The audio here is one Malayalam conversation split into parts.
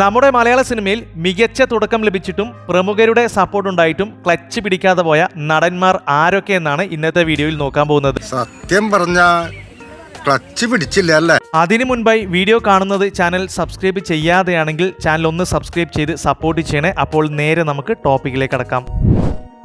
നമ്മുടെ മലയാള സിനിമയിൽ മികച്ച തുടക്കം ലഭിച്ചിട്ടും പ്രമുഖരുടെ സപ്പോർട്ട് ഉണ്ടായിട്ടും ക്ലച്ച് പിടിക്കാതെ പോയ നടന്മാർ ആരൊക്കെയെന്നാണ് ഇന്നത്തെ വീഡിയോയിൽ നോക്കാൻ പോകുന്നത്. സത്യം പറഞ്ഞ ക്ലച്ച് പിടിച്ചില്ല അല്ലേ? അതിനു മുൻപായി വീഡിയോ കാണുന്നത് ചാനൽ സബ്സ്ക്രൈബ് ചെയ്യാതെയാണെങ്കിൽ ചാനൽ ഒന്ന് സബ്സ്ക്രൈബ് ചെയ്ത് സപ്പോർട്ട് ചെയ്യണേ. അപ്പോൾ നേരെ നമുക്ക് ടോപ്പിക്കിലേക്ക് കടക്കാം.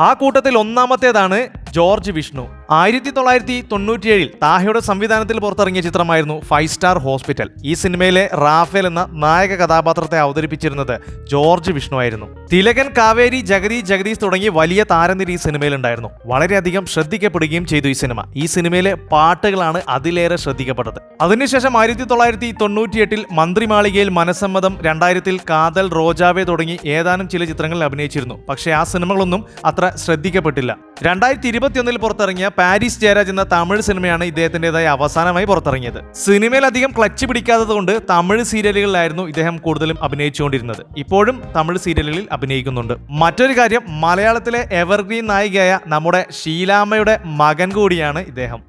ആ കൂട്ടത്തിൽ ഒന്നാമത്തേതാണ് ജോർജ് വിഷ്ണു. 1997 താഹയുടെ സംവിധാനത്തിൽ പുറത്തിറങ്ങിയ ചിത്രമായിരുന്നു 5 സ്റ്റാർ ഹോസ്പിറ്റൽ. ഈ സിനിമയിലെ റാഫേൽ എന്ന നായക കഥാപാത്രത്തെ അവതരിപ്പിച്ചിരുന്നത് ജോർജ് വിഷ്ണു ആയിരുന്നു. തിലകൻ, കാവേരി, ജഗദീഷ് തുടങ്ങി വലിയ താരനിര ഈ സിനിമയിലുണ്ടായിരുന്നു. വളരെയധികം ശ്രദ്ധിക്കപ്പെടുകയും ചെയ്തു ഈ സിനിമ. ഈ സിനിമയിലെ പാട്ടുകളാണ് അതിലേറെ ശ്രദ്ധിക്കപ്പെട്ടത്. അതിനുശേഷം 1998 മന്ത്രിമാളികയിൽ മനസ്സമ്മതം, 2000 കാതൽ, റോജാവേ തുടങ്ങി ഏതാനും ചില ചിത്രങ്ങളിൽ അഭിനയിച്ചിരുന്നു. പക്ഷേ ആ സിനിമകളൊന്നും അത്ര ശ്രദ്ധിക്കപ്പെട്ടില്ല. 2021 പുറത്തിറങ്ങിയ പാരീസ് ജയരാജ് എന്ന തമിഴ് സിനിമയാണ് ഇദ്ദേഹത്തിൻ്റെതായി അവസാനമായി പുറത്തിറങ്ങിയത്. സിനിമയിൽ അധികം ക്ലച്ച് പിടിക്കാത്തത് കൊണ്ട് തമിഴ് സീരിയലുകളിലായിരുന്നു ഇദ്ദേഹം കൂടുതലും അഭിനയിച്ചുകൊണ്ടിരുന്നത്. ഇപ്പോഴും തമിഴ് സീരിയലുകളിൽ അഭിനയിക്കുന്നുണ്ട്. മറ്റൊരു കാര്യം, മലയാളത്തിലെ എവർഗ്രീൻ നായികയായ നമ്മുടെ ഷീലാമ്മയുടെ മകൻ കൂടിയാണ് ഇദ്ദേഹം.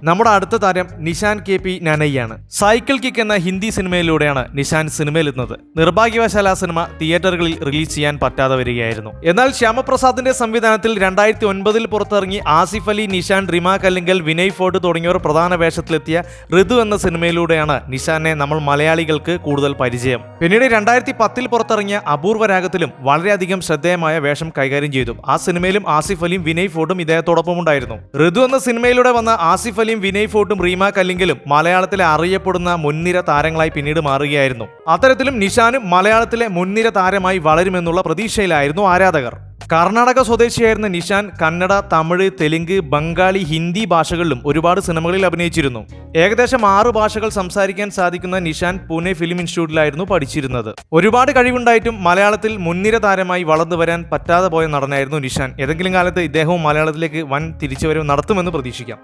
നമ്മുടെ അടുത്ത താരം നിഷാൻ KP നാനയ്യാണ്. സൈക്കിൾ കിക്ക് എന്ന ഹിന്ദി സിനിമയിലൂടെയാണ് നിഷാൻ സിനിമയിലെത്തുന്നത്. നിർഭാഗ്യവശാൽ ആ സിനിമ തിയേറ്ററുകളിൽ റിലീസ് ചെയ്യാൻ പറ്റാതെ വരികയായിരുന്നു. എന്നാൽ ശ്യാമപ്രസാദിന്റെ സംവിധാനത്തിൽ 2009 പുറത്തിറങ്ങി ആസിഫ് അലി, നിഷാൻ, റിമ കല്ലിങ്കൽ, വിനയ് ഫോർട്ട് തുടങ്ങിയവർ പ്രധാന വേഷത്തിലെത്തിയ ഋതു എന്ന സിനിമയിലൂടെയാണ് നിഷാനെ നമ്മൾ മലയാളികൾക്ക് കൂടുതൽ പരിചയം. പിന്നീട് 2010 പുറത്തിറങ്ങിയ അപൂർവ രാഗത്തിലും വളരെയധികം ശ്രദ്ധേയമായ വേഷം കൈകാര്യം ചെയ്തു. ആ സിനിമയിലും ആസിഫ് അലിയും വിനയ് ഫോർട്ടും ഇദ്ദേഹത്തോടൊപ്പം ഉണ്ടായിരുന്നു. ഋതു എന്ന സിനിമയിലൂടെ വന്ന ആസിഫ് അലിയും വിനയ് ഫോർട്ടും റീമ കല്ലിങ്കലും മലയാളത്തിലെ അറിയപ്പെടുന്ന മുൻനിര താരങ്ങളായി പിന്നീട് മാറുകയായിരുന്നു. അത്തരത്തിലും നിഷാനും മലയാളത്തിലെ മുൻനിര താരമായി വളരുമെന്നുള്ള പ്രതീക്ഷയിലായിരുന്നു ആരാധകർ. കർണാടക സ്വദേശിയായിരുന്ന നിഷാൻ കന്നഡ, തമിഴ്, തെലുങ്ക്, ബംഗാളി, ഹിന്ദി ഭാഷകളിലും ഒരുപാട് സിനിമകളിൽ അഭിനയിച്ചിരുന്നു. ഏകദേശം 6 ഭാഷകൾ സംസാരിക്കാൻ സാധിക്കുന്ന നിഷാൻ പൂനെ ഫിലിം ഇൻസ്റ്റിറ്റ്യൂട്ടിലായിരുന്നു പഠിച്ചിരുന്നത്. ഒരുപാട് കഴിവുണ്ടായിട്ടും മലയാളത്തിൽ മുൻനിര താരമായി വളർന്നു വരാൻ പറ്റാതെ പോയ നടനായിരുന്നു നിഷാൻ. ഏതെങ്കിലും കാലത്ത് ഇദ്ദേഹവും മലയാളത്തിലേക്ക് വൻ തിരിച്ചുവരവ് നടത്തുമെന്ന് പ്രതീക്ഷിക്കാം.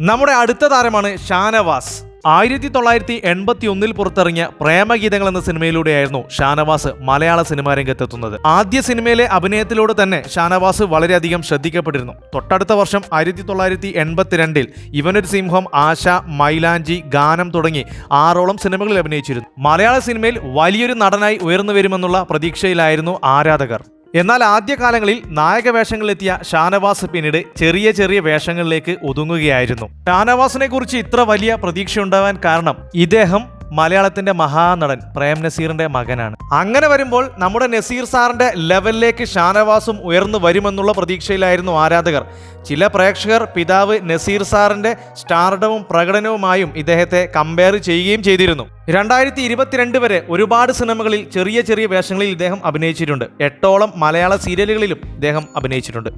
നമ്മുടെ അടുത്ത താരമാണ് ഷാനവാസ്. 1981 പുറത്തിറങ്ങിയ പ്രേമഗീതങ്ങൾ എന്ന സിനിമയിലൂടെയായിരുന്നു ഷാനവാസ് മലയാള സിനിമാ രംഗത്തെത്തുന്നത്. ആദ്യ സിനിമയിലെ അഭിനയത്തിലൂടെ തന്നെ ഷാനവാസ് വളരെയധികം ശ്രദ്ധിക്കപ്പെട്ടിരുന്നു. തൊട്ടടുത്ത വർഷം 1982 ഇവനൊരു സിംഹം, ആശ, മൈലാഞ്ചി, ഗാനം തുടങ്ങി 6ഓളം സിനിമകളിൽ അഭിനയിച്ചിരുന്നു. മലയാള സിനിമയിൽ വലിയൊരു നടനായി ഉയർന്നു വരുമെന്നുള്ള പ്രതീക്ഷയിലായിരുന്നു ആരാധകർ. എന്നാൽ ആദ്യകാലങ്ങളിൽ നായക വേഷങ്ങളിലെത്തിയ ഷാനവാസ് പിന്നീട് ചെറിയ ചെറിയ വേഷങ്ങളിലേക്ക് ഒതുങ്ങുകയായിരുന്നു. ഷാനവാസിനെ കുറിച്ച് ഇത്ര വലിയ പ്രതീക്ഷയുണ്ടാവാൻ കാരണം ഇദ്ദേഹം മലയാളത്തിന്റെ മഹാനടൻ പ്രേം നസീറിന്റെ മകനാണ്. അങ്ങനെ വരുമ്പോൾ നമ്മുടെ നസീർ സാറിന്റെ ലെവലിലേക്ക് ഷാനവാസും ഉയർന്നു വരുമെന്നുള്ള പ്രതീക്ഷയിലായിരുന്നു ആരാധകർ. ചില പ്രേക്ഷകർ പിതാവ് നസീർ സാറിന്റെ സ്റ്റാർഡവും പ്രകടനവുമായും ഇദ്ദേഹത്തെ കമ്പയർ ചെയ്യുകയും ചെയ്തിരുന്നു. 2022 വരെ ഒരുപാട് സിനിമകളിൽ ചെറിയ ചെറിയ വേഷങ്ങളിൽ ഇദ്ദേഹം അഭിനയിച്ചിട്ടുണ്ട്. 8ഓളം മലയാള സീരിയലുകളിലും ഇദ്ദേഹം അഭിനയിച്ചിട്ടുണ്ട്.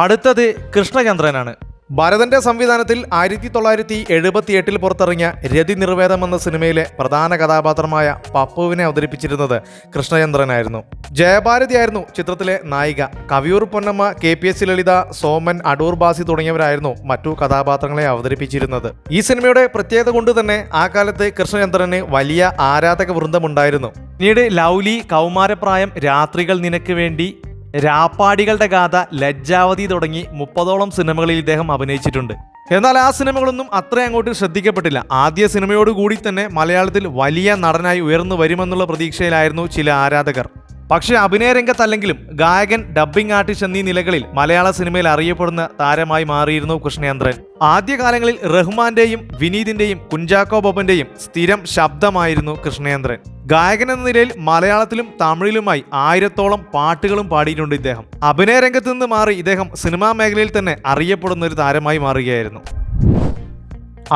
അടുത്തത് കൃഷ്ണചന്ദ്രനാണ്. ഭരതന്റെ സംവിധാനത്തിൽ 1978 പുറത്തിറങ്ങിയ രതി നിർവേദം എന്ന സിനിമയിലെ പ്രധാന കഥാപാത്രമായ പപ്പുവിനെ അവതരിപ്പിച്ചിരുന്നത് കൃഷ്ണചന്ദ്രനായിരുന്നു. ജയഭാരതിയായിരുന്നു ചിത്രത്തിലെ നായിക. കവിയൂർ പൊന്നമ്മ, KPS ലളിത, സോമൻ, അടൂർ ബാസി തുടങ്ങിയവരായിരുന്നു മറ്റു കഥാപാത്രങ്ങളെ അവതരിപ്പിച്ചിരുന്നത്. ഈ സിനിമയുടെ പ്രത്യേകത കൊണ്ട് തന്നെ ആ കാലത്ത് കൃഷ്ണചന്ദ്രന് വലിയ ആരാധക വൃന്ദമുണ്ടായിരുന്നു. പിന്നീട് ലൗലി, കൗമാരപ്രായം, രാത്രികൾ നിനക്ക് വേണ്ടി, രാപ്പാടികളുടെ ഗാഥ, ലജ്ജാവതി തുടങ്ങി 30ഓളം സിനിമകളിൽ ഇദ്ദേഹം അഭിനയിച്ചിട്ടുണ്ട്. എന്നാൽ ആ സിനിമകളൊന്നും അത്ര അങ്ങോട്ട് ശ്രദ്ധിക്കപ്പെട്ടില്ല. ആദ്യ സിനിമയോടുകൂടി തന്നെ മലയാളത്തിൽ വലിയ നടനായി ഉയർന്നു വരുമെന്നുള്ള പ്രതീക്ഷയിലായിരുന്നു ചില ആരാധകർ. പക്ഷേ അഭിനയ രംഗത്തല്ലെങ്കിലും ഗായകൻ, ഡബ്ബിംഗ് ആർട്ടിസ്റ്റ് എന്നീ നിലകളിൽ മലയാള സിനിമയിൽ അറിയപ്പെടുന്ന താരമായി മാറിയിരുന്നു കൃഷ്ണചന്ദ്രൻ. ആദ്യകാലങ്ങളിൽ റഹ്മാന്റെയും വിനീതിന്റെയും കുഞ്ചാക്കോ ബോബന്റെയും സ്ഥിരം ശബ്ദമായിരുന്നു കൃഷ്ണചന്ദ്രൻ. ഗായകൻ എന്ന നിലയിൽ മലയാളത്തിലും തമിഴിലുമായി 1000ഓളം പാട്ടുകളും പാടിയിട്ടുണ്ട് ഇദ്ദേഹം. അഭിനയ രംഗത്ത് നിന്ന് മാറി ഇദ്ദേഹം സിനിമാ മേഖലയിൽ തന്നെ അറിയപ്പെടുന്ന ഒരു താരമായി മാറുകയായിരുന്നു.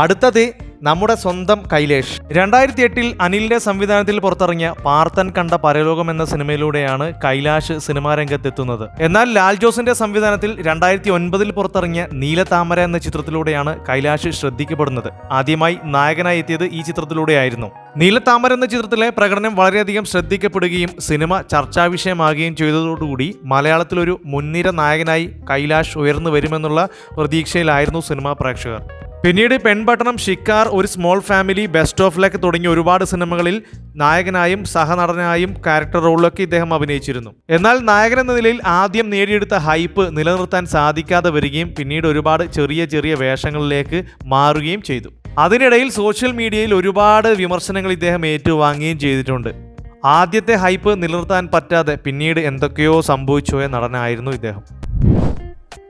അടുത്തത് നമ്മുടെ സ്വന്തം കൈലേഷ്. 2008 അനിലിന്റെ സംവിധാനത്തിൽ പുറത്തിറങ്ങിയ പാർത്തൻ കണ്ട പരലോകം എന്ന സിനിമയിലൂടെയാണ് കൈലാഷ് സിനിമാ രംഗത്തെത്തുന്നത്. എന്നാൽ ലാൽ ജോസിന്റെ സംവിധാനത്തിൽ 2009 പുറത്തിറങ്ങിയ നീലത്താമര എന്ന ചിത്രത്തിലൂടെയാണ് കൈലാഷ് ശ്രദ്ധിക്കപ്പെടുന്നത്. ആദ്യമായി നായകനായി എത്തിയത് ഈ ചിത്രത്തിലൂടെയായിരുന്നു. നീലത്താമര എന്ന ചിത്രത്തിലെ പ്രകടനം വളരെയധികം ശ്രദ്ധിക്കപ്പെടുകയും സിനിമ ചർച്ചാ വിഷയമാകുകയും ചെയ്തതോടുകൂടി മലയാളത്തിലൊരു മുൻനിര നായകനായി കൈലാഷ് ഉയർന്നു വരുമെന്നുള്ള പ്രതീക്ഷയിലായിരുന്നു സിനിമാ പ്രേക്ഷകർ. പിന്നീട് പെൺപട്ടണം, ഷിക്കാർ, ഒരു small family, best of luck തുടങ്ങിയ ഒരുപാട് സിനിമകളിൽ നായകനായും സഹനടനായും ക്യാരക്ടർ റോളിലൊക്കെ ഇദ്ദേഹം അഭിനയിച്ചിരുന്നു. എന്നാൽ നായകൻ എന്ന നിലയിൽ ആദ്യം നേടിയെടുത്ത ഹൈപ്പ് നിലനിർത്താൻ സാധിക്കാതെ വരികയും പിന്നീട് ഒരുപാട് ചെറിയ ചെറിയ വേഷങ്ങളിലേക്ക് മാറുകയും ചെയ്തു. അതിനിടയിൽ സോഷ്യൽ മീഡിയയിൽ ഒരുപാട് വിമർശനങ്ങൾ ഇദ്ദേഹം ഏറ്റുവാങ്ങുകയും ചെയ്തിട്ടുണ്ട്. ആദ്യത്തെ ഹൈപ്പ് നിലനിർത്താൻ പറ്റാതെ പിന്നീട് എന്തൊക്കെയോ സംഭവിച്ചുപോയ നടനായിരുന്നു ഇദ്ദേഹം.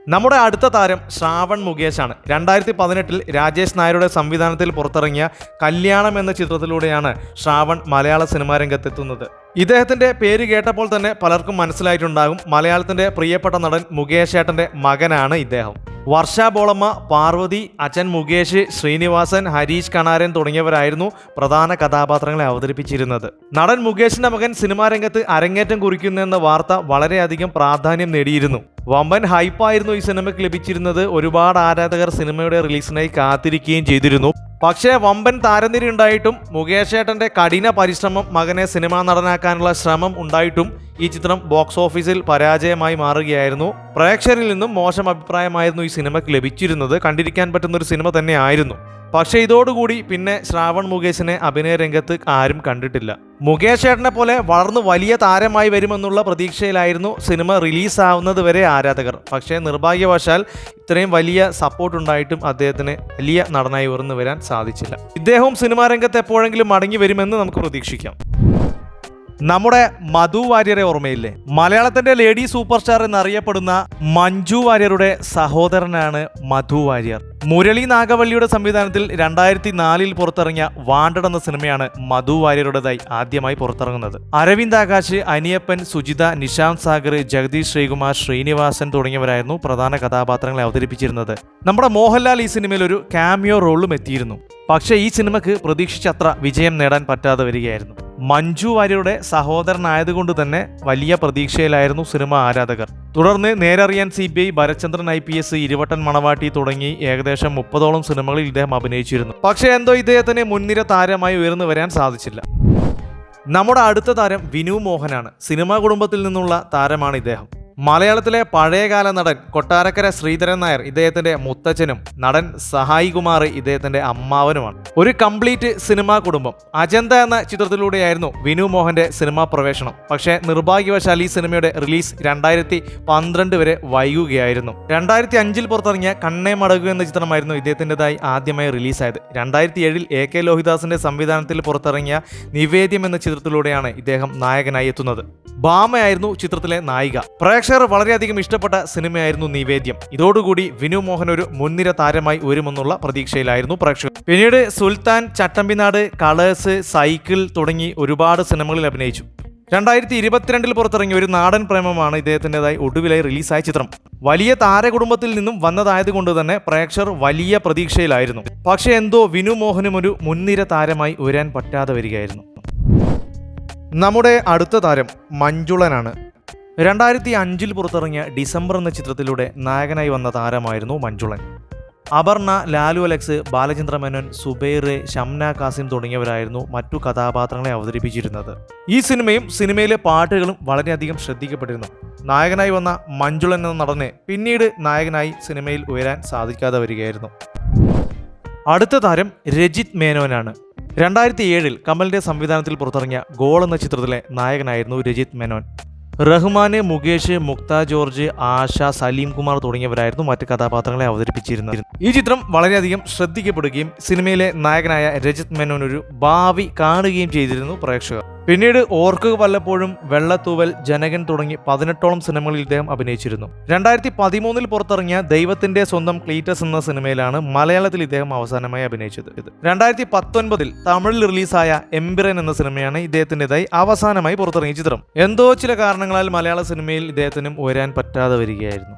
നമ്മുടെ അടുത്ത താരം ശ്രാവൺ മുകേഷാണ്. 2018 രാജേഷ് നായരുടെ സംവിധാനത്തിൽ പുറത്തിറങ്ങിയ കല്യാണം എന്ന ചിത്രത്തിലൂടെയാണ് ശ്രാവൺ മലയാള സിനിമാ രംഗത്തെത്തുന്നത്. ഇദ്ദേഹത്തിന്റെ പേര് കേട്ടപ്പോൾ തന്നെ പലർക്കും മനസ്സിലായിട്ടുണ്ടാകും, മലയാളത്തിന്റെ പ്രിയപ്പെട്ട നടൻ മുകേഷ് ഏട്ടന്റെ മകനാണ് ഇദ്ദേഹം. വർഷ ബോളമ്മ, പാർവതി, അച്ഛൻ മുകേഷ്, ശ്രീനിവാസൻ, ഹരീഷ് കണാരൻ തുടങ്ങിയവരായിരുന്നു പ്രധാന കഥാപാത്രങ്ങളെ അവതരിപ്പിച്ചിരുന്നത്. നടൻ മുകേഷിന്റെ മകൻ സിനിമാ രംഗത്ത് അരങ്ങേറ്റം കുറിക്കുന്നെന്ന വാർത്ത വളരെയധികം പ്രാധാന്യം നേടിയിരുന്നു. വമ്പൻ ഹൈപ്പായിരുന്നു ഈ സിനിമയ്ക്ക് ലഭിച്ചിരുന്നത്. ഒരുപാട് ആരാധകർ സിനിമയുടെ റിലീസിനായി കാത്തിരിക്കുകയും ചെയ്തിരുന്നു. പക്ഷേ വമ്പൻ താരനിര ഉണ്ടായിട്ടും മുകേഷ് ഏട്ടന്റെ കഠിന പരിശ്രമം, മകനെ സിനിമാ നടനാക്കാനുള്ള ശ്രമം ഉണ്ടായിട്ടും ഈ ചിത്രം ബോക്സ് ഓഫീസിൽ പരാജയമായി മാറുകയായിരുന്നു. പ്രേക്ഷകരിൽ നിന്നും മോശം അഭിപ്രായമായിരുന്നു ഈ സിനിമയ്ക്ക് ലഭിച്ചിരുന്നത്. കണ്ടിരിക്കാൻ പറ്റുന്ന ഒരു സിനിമ തന്നെ ആയിരുന്നു. പക്ഷേ ഇതോടുകൂടി പിന്നെ ശ്രാവൺ മുകേഷിനെ അഭിനയ രംഗത്ത് ആരും കണ്ടിട്ടില്ല. മുകേഷ് ഏട്ടനെ പോലെ വളർന്നു വലിയ താരമായി വരുമെന്നുള്ള പ്രതീക്ഷയിലായിരുന്നു സിനിമ റിലീസാവുന്നത് വരെ ആരാധകർ. പക്ഷേ നിർഭാഗ്യവശാൽ ഇത്രയും വലിയ സപ്പോർട്ട് ഉണ്ടായിട്ടും അദ്ദേഹത്തിന് വലിയ നടനായി ഉയർന്നു വരാൻ സാധിച്ചില്ല. ഇദ്ദേഹവും സിനിമാ രംഗത്ത് എപ്പോഴെങ്കിലും മടങ്ങി വരുമെന്ന് നമുക്ക് പ്രതീക്ഷിക്കാം. നമ്മുടെ മധു വാര്യരെ ഓർമ്മയില്ലേ? മലയാളത്തിന്റെ ലേഡി സൂപ്പർ സ്റ്റാർ എന്നറിയപ്പെടുന്ന മഞ്ജു വാര്യരുടെ സഹോദരനാണ് മധു വാര്യർ. മുരളി നാഗവള്ളിയുടെ സംവിധാനത്തിൽ 2004 പുറത്തിറങ്ങിയ വാണ്ടഡ് എന്ന സിനിമയാണ് മധു വാര്യരുടേതായി ആദ്യമായി പുറത്തിറങ്ങുന്നത്. അരവിന്ദ് ആകാശ്, അനിയപ്പൻ, സുജിത, നിശാന്ത് സാഗർ, ജഗദീഷ് ശ്രീകുമാർ, ശ്രീനിവാസൻ തുടങ്ങിയവരായിരുന്നു പ്രധാന കഥാപാത്രങ്ങളെ അവതരിപ്പിച്ചിരുന്നത്. നമ്മുടെ മോഹൻലാൽ ഈ സിനിമയിൽ ഒരു ക്യാമിയോ റോളും എത്തിയിരുന്നു. പക്ഷേ ഈ സിനിമയ്ക്ക് പ്രതീക്ഷിച്ചത്ര വിജയം നേടാൻ പറ്റാതെ വരികയായിരുന്നു. മഞ്ജു വാര്യരുടെ സഹോദരനായതുകൊണ്ട് തന്നെ വലിയ പ്രതീക്ഷയിലായിരുന്നു സിനിമ ആരാധകർ. തുടർന്ന് നേരറിയാൻ CBI, ഭരചന്ദ്രൻ IPS, ഇരുവട്ടൻ മണവാട്ടി തുടങ്ങി ഏകദേശം 30ഓളം സിനിമകളിൽ ഇദ്ദേഹം അഭിനയിച്ചിരുന്നു. പക്ഷേ എന്തോ ഇദ്ദേഹത്തിന് മുൻനിര താരമായി ഉയർന്നു വരാൻ സാധിച്ചില്ല. നമ്മുടെ അടുത്ത താരം വിനു മോഹനാണ്. സിനിമാ കുടുംബത്തിൽ നിന്നുള്ള താരമാണ് ഇദ്ദേഹം. മലയാളത്തിലെ പഴയകാല നടൻ കൊട്ടാരക്കര ശ്രീധരൻ നായർ ഇദ്ദേഹത്തിന്റെ മുത്തച്ഛനും നടൻ സഹായി കുമാർ ഇദ്ദേഹത്തിന്റെ അമ്മാവനുമാണ്. ഒരു കംപ്ലീറ്റ് സിനിമാ കുടുംബം. അജന്ത എന്ന ചിത്രത്തിലൂടെയായിരുന്നു വിനു മോഹന്റെ സിനിമാ പ്രവേശനം. പക്ഷേ നിർഭാഗ്യവശാൽ ഈ സിനിമയുടെ റിലീസ് 2012 വരെ വൈകുകയായിരുന്നു. 2005 പുറത്തിറങ്ങിയ കണ്ണേ മടകു എന്ന ചിത്രമായിരുന്നു ഇദ്ദേഹത്തിൻ്റെതായി ആദ്യമായി റിലീസായത്. 2007 AK ലോഹിദാസിന്റെ സംവിധാനത്തിൽ പുറത്തിറങ്ങിയ നിവേദ്യം എന്ന ചിത്രത്തിലൂടെയാണ് ഇദ്ദേഹം നായകനായി എത്തുന്നത്. ഭാമയായിരുന്നു ചിത്രത്തിലെ നായിക. പ്രേക്ഷകർ വളരെയധികം ഇഷ്ടപ്പെട്ട സിനിമയായിരുന്നു നിവേദ്യം. ഇതോടുകൂടി വിനു മോഹൻ ഒരു മുൻനിര താരമായി വരുമെന്നുള്ള പ്രതീക്ഷയിലായിരുന്നു പ്രേക്ഷകർ. പിന്നീട് സുൽത്താൻ, ചട്ടമ്പിനാട്, കളേഴ്സ്, സൈക്കിൾ തുടങ്ങി ഒരുപാട് സിനിമകളിൽ അഭിനയിച്ചു. 2022 പുറത്തിറങ്ങിയ ഒരു നാടൻ പ്രേമമാണ് ഇദ്ദേഹത്തിൻ്റെതായി ഒടുവിലായി റിലീസായ ചിത്രം. വലിയ താരകുടുംബത്തിൽ നിന്നും വന്നതായതുകൊണ്ട് തന്നെ പ്രേക്ഷകർ വലിയ പ്രതീക്ഷയിലായിരുന്നു. പക്ഷേ എന്തോ വിനു മോഹനും ഒരു മുൻനിര താരമായി ഉയരാൻ പറ്റാതെ വരികയായിരുന്നു. നമ്മുടെ അടുത്ത താരം മഞ്ജുളനാണ്. 2005 പുറത്തിറങ്ങിയ ഡിസംബർ എന്ന ചിത്രത്തിലൂടെ നായകനായി വന്ന താരമായിരുന്നു മഞ്ജുളൻ. അപർണ, ലാലു അലക്സ്, ബാലചന്ദ്ര മേനോൻ, സുബൈർ, ഷംന കാസിം തുടങ്ങിയവരായിരുന്നു മറ്റു കഥാപാത്രങ്ങളെ അവതരിപ്പിച്ചിരുന്നത്. ഈ സിനിമയിലെ പാട്ടുകളും വളരെയധികം ശ്രദ്ധിക്കപ്പെട്ടിരുന്നു. നായകനായി വന്ന മഞ്ജുളൻ എന്ന നടനെ പിന്നീട് നായകനായി സിനിമയിൽ ഉയരാൻ സാധിക്കാതെ വരികയായിരുന്നു. അടുത്ത താരം രജിത് മേനോനാണ്. 2007 കമലിന്റെ സംവിധാനത്തിൽ പുറത്തിറങ്ങിയ ഗോൾ എന്ന ചിത്രത്തിലെ നായകനായിരുന്നു രജിത് മേനോൻ. റഹ്മാന്, മുകേഷ്, മുക്ത ജോർജ്, ആശ, സലീം കുമാർ തുടങ്ങിയവരായിരുന്നു മറ്റ് കഥാപാത്രങ്ങളെ അവതരിപ്പിച്ചിരുന്നത്. ഈ ചിത്രം വളരെയധികം ശ്രദ്ധിക്കപ്പെടുകയും സിനിമയിലെ നായകനായ രജിത് മേനോൻ ഒരു ഭാവി കാണുകയും ചെയ്തിരുന്നു പ്രേക്ഷകർ. പിന്നീട് ഓർക്കുക വല്ലപ്പോഴും, വെള്ളത്തൂവൽ, ജനകൻ തുടങ്ങി 18ഓളം സിനിമകളിൽ ഇദ്ദേഹം അഭിനയിച്ചിരുന്നു. 2013 പുറത്തിറങ്ങിയ ദൈവത്തിന്റെ സ്വന്തം ക്ലീറ്റസ് എന്ന സിനിമയിലാണ് മലയാളത്തിൽ ഇദ്ദേഹം അവസാനമായി അഭിനയിച്ചത്. 2019 തമിഴിൽ റിലീസായ എംബിറൻ എന്ന സിനിമയാണ് ഇദ്ദേഹത്തിൻ്റെതായി അവസാനമായി പുറത്തിറങ്ങിയ ചിത്രം. എന്തോ ചില കാരണങ്ങളാൽ മലയാള സിനിമയിൽ ഇദ്ദേഹത്തിനും ഉയരാൻ പറ്റാതെ വരികയായിരുന്നു.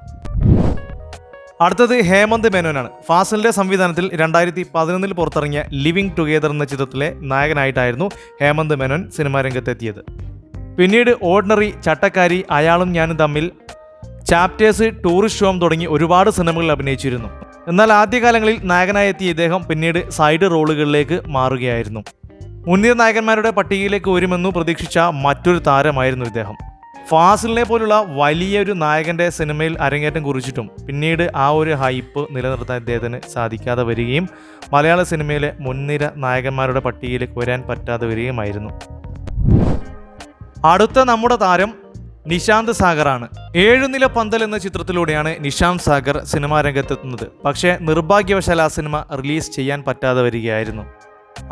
അടുത്തത് ഹേമന്ത് മേനോനാണ്. ഫാസിലിന്റെ സംവിധാനത്തിൽ 2011 പുറത്തിറങ്ങിയ ലിവിംഗ് ടുഗെദർ എന്ന ചിത്രത്തിലെ നായകനായിട്ടായിരുന്നു ഹേമന്ത് മേനോൻ സിനിമാ രംഗത്തെത്തിയത്. പിന്നീട് ഓർഡിനറി, ചട്ടക്കാരി, അയാളും ഞാനും തമ്മിൽ, ചാപ്റ്റേഴ്സ്, ടൂറിസ്റ്റ് ഹോം തുടങ്ങി ഒരുപാട് സിനിമകളിൽ അഭിനയിച്ചിരുന്നു. എന്നാൽ ആദ്യകാലങ്ങളിൽ നായകനായി എത്തിയ ഇദ്ദേഹം പിന്നീട് സൈഡ് റോളുകളിലേക്ക് മാറുകയായിരുന്നു. മുൻനിര നായകന്മാരുടെ പട്ടികയിലേക്ക് വരുമെന്നു പ്രതീക്ഷിച്ച മറ്റൊരു താരമായിരുന്നു ഇദ്ദേഹം. ഫാസിലിനെ പോലുള്ള വലിയൊരു നായകന്റെ സിനിമയിൽ അരങ്ങേറ്റം കുറിച്ചിട്ടും പിന്നീട് ആ ഒരു ഹൈപ്പ് നിലനിർത്താൻ ഇദ്ദേഹത്തിന് സാധിക്കാതെ വരികയും മലയാള സിനിമയിലെ മുൻനിര നായകന്മാരുടെ പട്ടികയിലേക്ക് വരാൻ പറ്റാതെ വരികയുമായിരുന്നു. അടുത്ത നമ്മുടെ താരം നിശാന്ത് സാഗറാണ്. 7 നില പന്തൽ എന്ന ചിത്രത്തിലൂടെയാണ് നിശാന്ത് സാഗർ സിനിമാ രംഗത്തെത്തുന്നത്. പക്ഷേ നിർഭാഗ്യവശാൽ ആ സിനിമ റിലീസ് ചെയ്യാൻ പറ്റാതെ വരികയായിരുന്നു.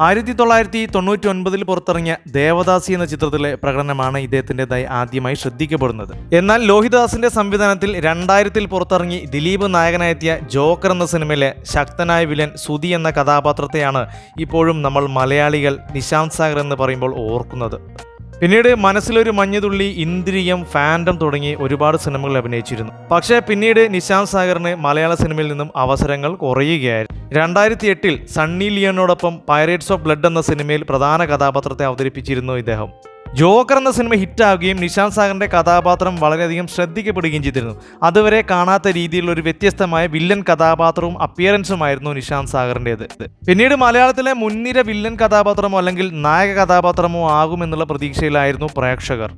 1999 പുറത്തിറങ്ങിയ ദേവദാസി എന്ന ചിത്രത്തിലെ പ്രകടനമാണ് ഇദ്ദേഹത്തിൻ്റെതായി ആദ്യമായി ശ്രദ്ധിക്കപ്പെടുന്നത്. എന്നാൽ ലോഹിതദാസിന്റെ സംവിധാനത്തിൽ 2000 പുറത്തിറങ്ങി ദിലീപ് നായകനായെത്തിയ ജോക്കർ എന്ന സിനിമയിലെ ശക്തനായ വില്ലൻ സുധി എന്ന കഥാപാത്രത്തെയാണ് ഇപ്പോഴും നമ്മൾ മലയാളികൾ നിശാന്ത് സാഗർ എന്ന് പറയുമ്പോൾ ഓർക്കുന്നത്. പിന്നീട് മനസ്സിലൊരു മഞ്ഞുതുള്ളി, ഇന്ദ്രിയം, ഫാൻഡം തുടങ്ങി ഒരുപാട് സിനിമകൾ അഭിനയിച്ചിരുന്നു. പക്ഷേ പിന്നീട് നിശാന്ത് സാഗറിന് മലയാള സിനിമയിൽ നിന്നും അവസരങ്ങൾ കുറയുകയായിരുന്നു. 2008 സണ്ണി ലിയോണോടൊപ്പം പൈറേറ്റ്സ് ഓഫ് ബ്ലഡ് എന്ന സിനിമയിൽ പ്രധാന കഥാപാത്രത്തെ അവതരിപ്പിച്ചിരുന്നു ഇദ്ദേഹം. ജോക്കർ എന്ന സിനിമ ഹിറ്റാവുകയും നിശാന്ത് സാഗറിന്റെ കഥാപാത്രം വളരെയധികം ശ്രദ്ധിക്കപ്പെടുകയും ചെയ്തിരുന്നു. അതുവരെ കാണാത്ത രീതിയിലുള്ള ഒരു വ്യത്യസ്തമായ വില്ലൻ കഥാപാത്രവും അപ്പിയറൻസുമായിരുന്നു നിശാന്ത് സാഗറിൻ്റെത്. പിന്നീട് മലയാളത്തിലെ മുൻനിര വില്ലൻ കഥാപാത്രമോ അല്ലെങ്കിൽ നായക കഥാപാത്രമോ ആകുമെന്നുള്ള പ്രതീക്ഷയിലായിരുന്നു പ്രേക്ഷകർ.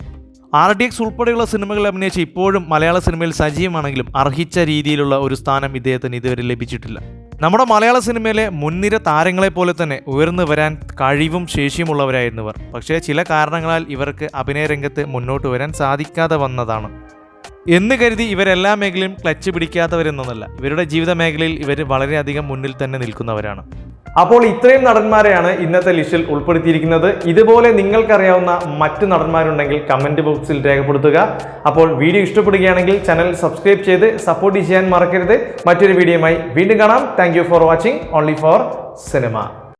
RDX ഉൾപ്പെടെയുള്ള സിനിമകൾ അഭിനയിച്ച് ഇപ്പോഴും മലയാള സിനിമയിൽ സജീവമാണെങ്കിലും അർഹിച്ച രീതിയിലുള്ള ഒരു സ്ഥാനം ഇദ്ദേഹത്തിന് ഇതുവരെ ലഭിച്ചിട്ടില്ല. നമ്മുടെ മലയാള സിനിമയിലെ മുൻനിര താരങ്ങളെപ്പോലെ തന്നെ ഉയർന്നു വരാൻ കഴിവും ശേഷിയുമുള്ളവരായിരുന്നവർ. പക്ഷേ ചില കാരണങ്ങളാൽ ഇവർക്ക് അഭിനയ രംഗത്ത് മുന്നോട്ട് വരാൻ സാധിക്കാതെ വന്നതാണ്. എന്ന് കരുതി ഇവരെല്ലാ മേഖലയും ക്ലച്ച് പിടിക്കാത്തവരെന്നല്ല. ഇവരുടെ ജീവിത മേഖലയിൽ ഇവർ വളരെയധികം മുന്നിൽ തന്നെ നിൽക്കുന്നവരാണ്. അപ്പോൾ ഇത്രയും നടന്മാരെയാണ് ഇന്നത്തെ ലിസ്റ്റിൽ ഉൾപ്പെടുത്തിയിരിക്കുന്നത്. ഇതുപോലെ നിങ്ങൾക്കറിയാവുന്ന മറ്റു നടന്മാരുണ്ടെങ്കിൽ കമന്റ് ബോക്സിൽ രേഖപ്പെടുത്തുക. അപ്പോൾ വീഡിയോ ഇഷ്ടപ്പെടുകയാണെങ്കിൽ ചാനൽ സബ്സ്ക്രൈബ് ചെയ്ത് സപ്പോർട്ട് ചെയ്യാൻ മറക്കരുത്. മറ്റൊരു വീഡിയോയുമായി വീണ്ടും കാണാം. Thank you for watching only for cinema.